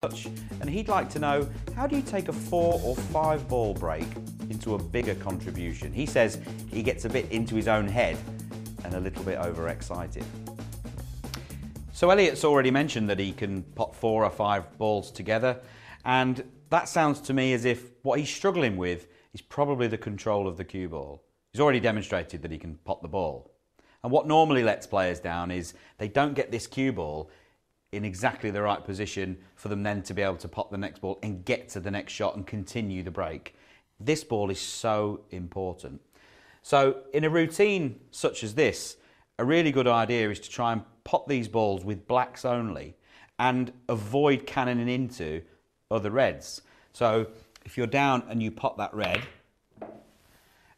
and he'd like to know, how do you take a 4 or 5 ball break into a bigger contribution? He says he gets a bit into his own head and a little bit overexcited. So Elliot's already mentioned that he can pot 4 or 5 balls together, and that sounds to me as if what he's struggling with is probably the control of the cue ball. He's already demonstrated that he can pot the ball. And what normally lets players down is they don't get this cue ball in exactly the right position for them then to be able to pot the next ball and get to the next shot and continue the break. This ball is so important. So in a routine such as this, a really good idea is to try and pot these balls with blacks only and avoid cannoning into other reds. So if you're down and you pot that red,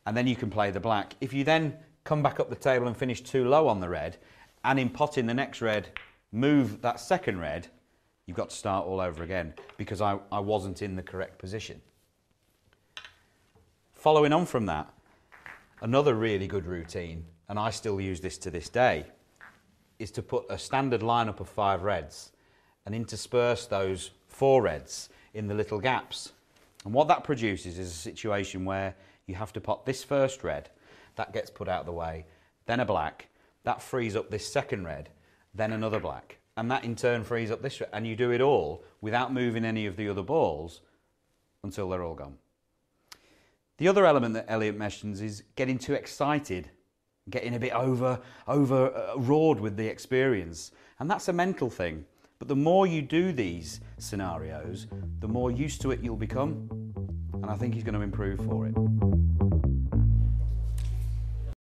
and then you can play the black. If you then come back up the table and finish too low on the red, and in potting the next red, move that second red, you've got to start all over again because I wasn't in the correct position. Following on from that, another really good routine, and I still use this to this day, is to put a standard lineup of 5 reds and intersperse those 4 reds in the little gaps. And what that produces is a situation where you have to pot this first red, that gets put out of the way, then a black, that frees up this second red, then another black, and that in turn frees up this red, and you do it all without moving any of the other balls until they're all gone. The other element that Elliot mentions is getting too excited, getting a bit overawed with the experience, and that's a mental thing. But the more you do these scenarios, the more used to it you'll become, and I think he's going to improve for it.